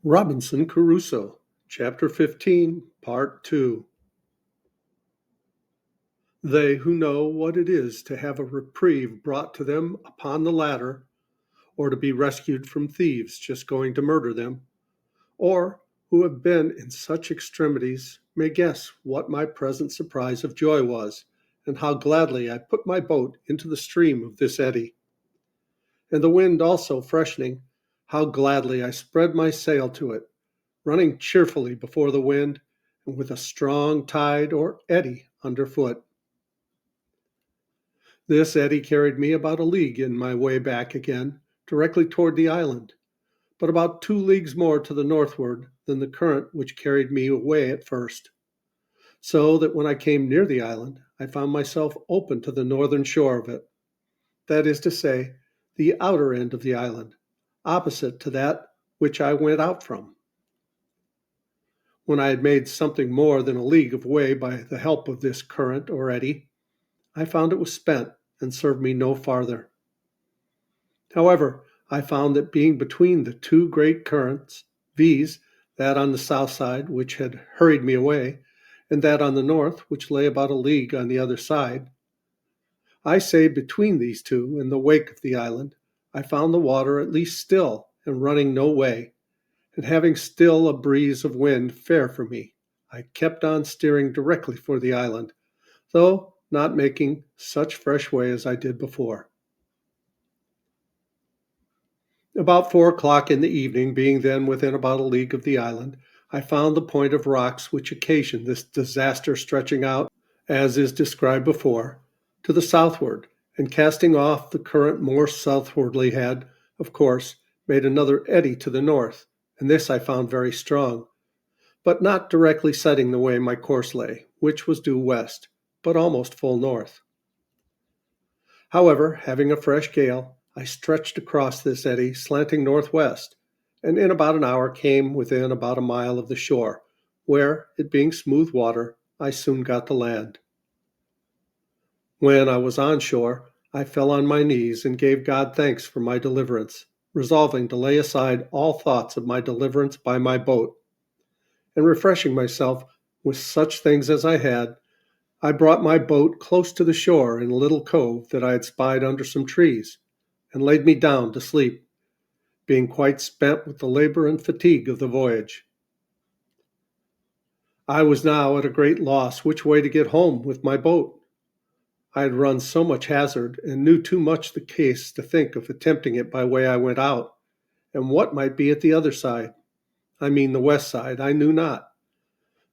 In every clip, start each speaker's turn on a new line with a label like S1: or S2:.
S1: Robinson Crusoe, Chapter 15, Part 2. They who know what it is to have a reprieve brought to them upon the ladder, or to be rescued from thieves just going to murder them, or who have been in such extremities, may guess what my present surprise of joy was, and how gladly I put my boat into the stream of this eddy. And the wind also freshening, how gladly I spread my sail to it, running cheerfully before the wind, and with a strong tide or eddy underfoot. This eddy carried me about a league in my way back again, directly toward the island, but about 2 leagues more to the northward than the current which carried me away at first, so that when I came near the island, I found myself open to the northern shore of it, that is to say, the outer end of the island, opposite to that which I went out from. When I had made something more than a league of way by the help of this current or eddy, I found it was spent and served me no farther. However, I found that being between the two great currents, viz., that on the south side which had hurried me away, and that on the north which lay about a league on the other side, I say between these two, in the wake of the island, I found the water at least still and running no way, and having still a breeze of wind fair for me, I kept on steering directly for the island, though not making such fresh way as I did before. About 4 o'clock in the evening, being then within about a league of the island, I found the point of rocks which occasioned this disaster, stretching out, as is described before, to the southward, and casting off the current more southwardly had, of course, made another eddy to the north, and this I found very strong, but not directly setting the way my course lay, which was due west, but almost full north. However, having a fresh gale, I stretched across this eddy, slanting northwest, and in about an hour came within about a mile of the shore, where, it being smooth water, I soon got to land. When I was on shore, I fell on my knees and gave God thanks for my deliverance, resolving to lay aside all thoughts of my deliverance by my boat, and refreshing myself with such things as I had, I brought my boat close to the shore in a little cove that I had spied under some trees, and laid me down to sleep, being quite spent with the labor and fatigue of the voyage. I was now at a great loss which way to get home with my boat. I had run so much hazard, and knew too much the case to think of attempting it by way I went out, and what might be at the other side, I mean the west side, I knew not,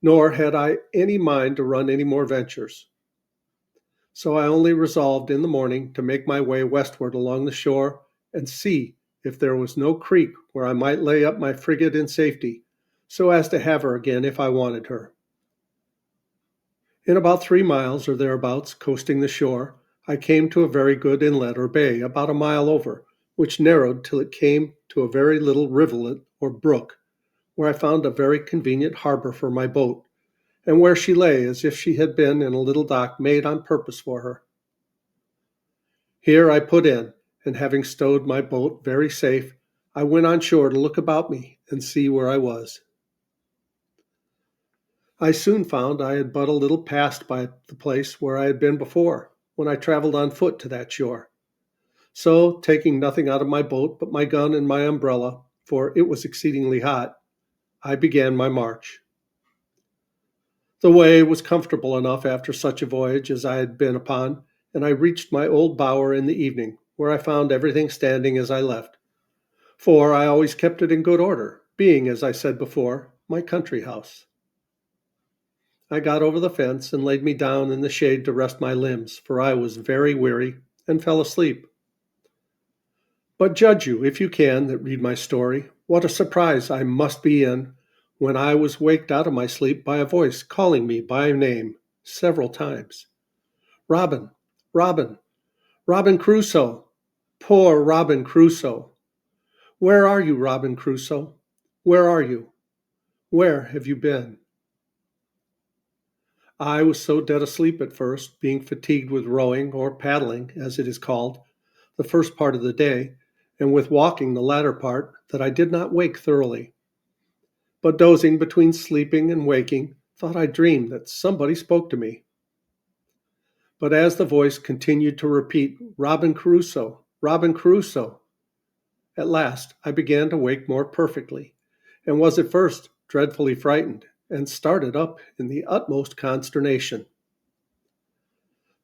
S1: nor had I any mind to run any more ventures. So I only resolved in the morning to make my way westward along the shore, and see if there was no creek where I might lay up my frigate in safety, so as to have her again if I wanted her. In about 3 miles or thereabouts, coasting the shore, I came to a very good inlet or bay, about a mile over, which narrowed till it came to a very little rivulet or brook, where I found a very convenient harbor for my boat, and where she lay as if she had been in a little dock made on purpose for her. Here I put in, and having stowed my boat very safe, I went on shore to look about me and see where I was. I soon found I had but a little passed by the place where I had been before, when I traveled on foot to that shore. So, taking nothing out of my boat but my gun and my umbrella, for it was exceedingly hot, I began my march. The way was comfortable enough after such a voyage as I had been upon, and I reached my old bower in the evening, where I found everything standing as I left, for I always kept it in good order, being, as I said before, my country house. I got over the fence and laid me down in the shade to rest my limbs, for I was very weary, and fell asleep. But judge you, if you can, that read my story, what a surprise I must be in when I was waked out of my sleep by a voice calling me by name several times. Robin, Robin, Robin Crusoe, poor Robin Crusoe. Where are you, Robin Crusoe? Where are you? Where have you been? I was so dead asleep at first, being fatigued with rowing, or paddling, as it is called, the first part of the day, and with walking the latter part, that I did not wake thoroughly. but dozing between sleeping and waking, thought I dreamed that somebody spoke to me. But as the voice continued to repeat, Robin Crusoe, Robin Crusoe, at last I began to wake more perfectly, and was at first dreadfully frightened, and started up in the utmost consternation.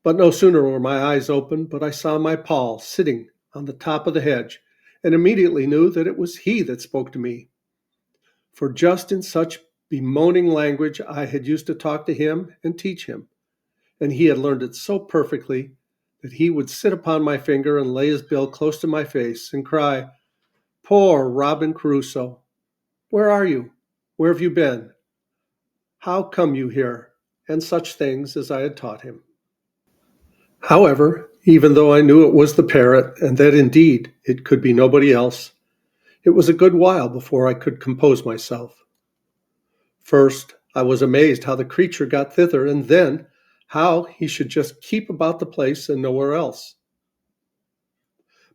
S1: But no sooner were my eyes open but I saw my Paul sitting on the top of the hedge, and immediately knew that it was he that spoke to me. For just in such bemoaning language I had used to talk to him and teach him, and he had learned it so perfectly that he would sit upon my finger and lay his bill close to my face and cry, "Poor Robin Crusoe! Where are you? Where have you been? How come you here?" and such things as I had taught him. However, even though I knew it was the parrot, and that indeed it could be nobody else, it was a good while before I could compose myself. First, I was amazed how the creature got thither, and then how he should just keep about the place and nowhere else.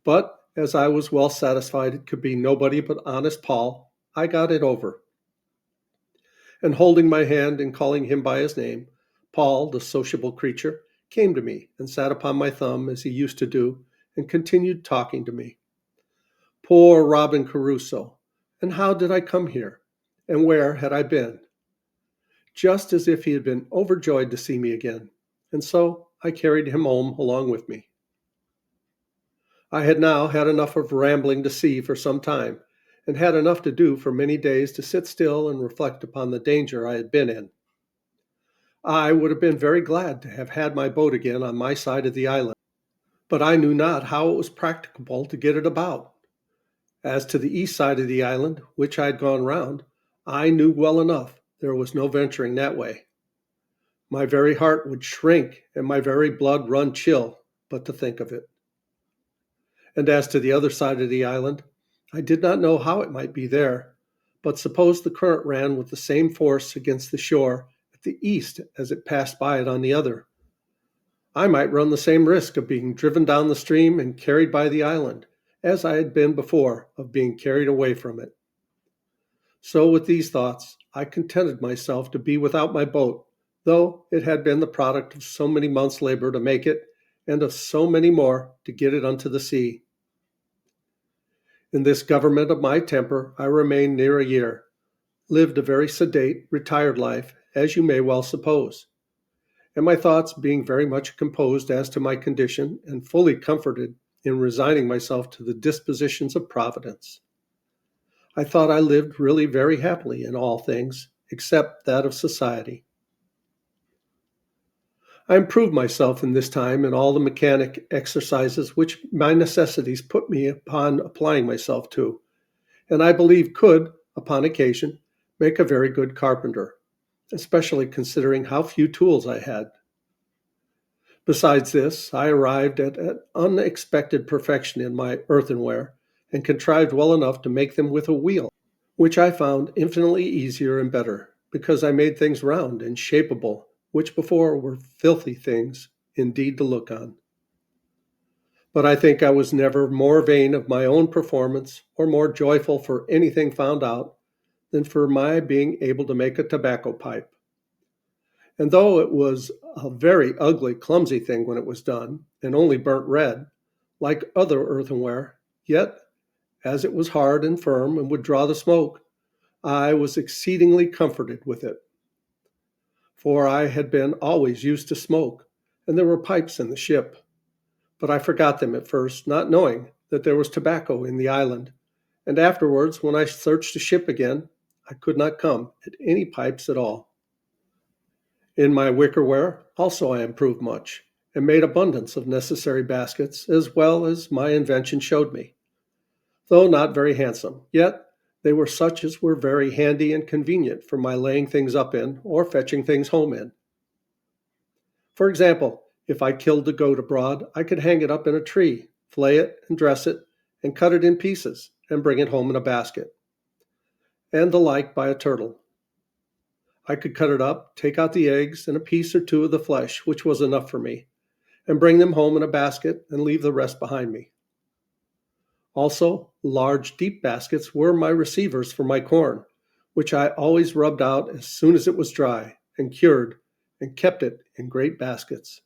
S1: But as I was well satisfied it could be nobody but honest Paul, I got it over. And holding my hand and calling him by his name, Paul, the sociable creature, came to me and sat upon my thumb as he used to do, and continued talking to me. Poor Robin Crusoe! And how did I come here? And where had I been? Just as if he had been overjoyed to see me again, and so I carried him home along with me. I had now had enough of rambling to sea for some time, and had enough to do for many days to sit still and reflect upon the danger I had been in. I would have been very glad to have had my boat again on my side of the island, but I knew not how it was practicable to get it about. As to the east side of the island, which I had gone round, I knew well enough there was no venturing that way. My very heart would shrink and my very blood run chill but to think of it. And as to the other side of the island, I did not know how it might be there, but supposed the current ran with the same force against the shore at the east as it passed by it on the other. I might run the same risk of being driven down the stream and carried by the island, as I had been before of being carried away from it. So with these thoughts, I contented myself to be without my boat, though it had been the product of so many months' labor to make it, and of so many more to get it unto the sea. In this government of my temper I remained near a year, lived a very sedate, retired life, as you may well suppose, and my thoughts being very much composed as to my condition, and fully comforted in resigning myself to the dispositions of Providence, I thought I lived really very happily in all things, except that of society. I improved myself in this time in all the mechanic exercises which my necessities put me upon applying myself to, and I believe could, upon occasion, make a very good carpenter, especially considering how few tools I had. Besides this, I arrived at an unexpected perfection in my earthenware, and contrived well enough to make them with a wheel, which I found infinitely easier and better, because I made things round and shapeable, which before were filthy things indeed to look on. But I think I was never more vain of my own performance, or more joyful for anything found out, than for my being able to make a tobacco pipe. And though it was a very ugly, clumsy thing when it was done, and only burnt red, like other earthenware, yet, as it was hard and firm and would draw the smoke, I was exceedingly comforted with it. For I had been always used to smoke, and there were pipes in the ship. But I forgot them at first, not knowing that there was tobacco in the island, and afterwards, when I searched the ship again, I could not come at any pipes at all. In my wickerware also I improved much, and made abundance of necessary baskets, as well as my invention showed me. Though not very handsome, yet they were such as were very handy and convenient for my laying things up in, or fetching things home in. For example, if I killed a goat abroad, I could hang it up in a tree, flay it and dress it, and cut it in pieces, and bring it home in a basket, and the like by a turtle. I could cut it up, take out the eggs, and a piece or two of the flesh, which was enough for me, and bring them home in a basket, and leave the rest behind me. Also, large, deep baskets were my receivers for my corn, which I always rubbed out as soon as it was dry and cured, and kept it in great baskets.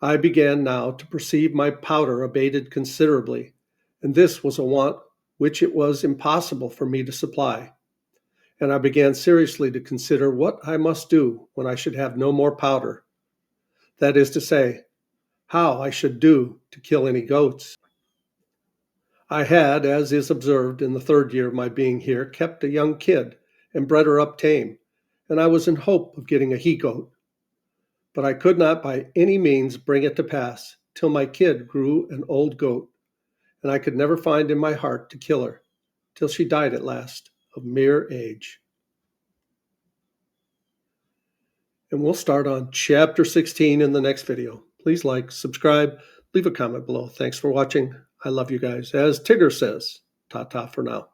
S1: I began now to perceive my powder abated considerably, and this was a want which it was impossible for me to supply. And I began seriously to consider what I must do when I should have no more powder. That is to say, how I should do to kill any goats. I had, as is observed in the 3rd year of my being here, kept a young kid and bred her up tame, and I was in hope of getting a he-goat. But I could not by any means bring it to pass till my kid grew an old goat, and I could never find in my heart to kill her, till she died at last of mere age. And we'll start on chapter 16 in the next video. Please like, subscribe, leave a comment below. Thanks for watching. I love you guys. As Tigger says, ta-ta for now.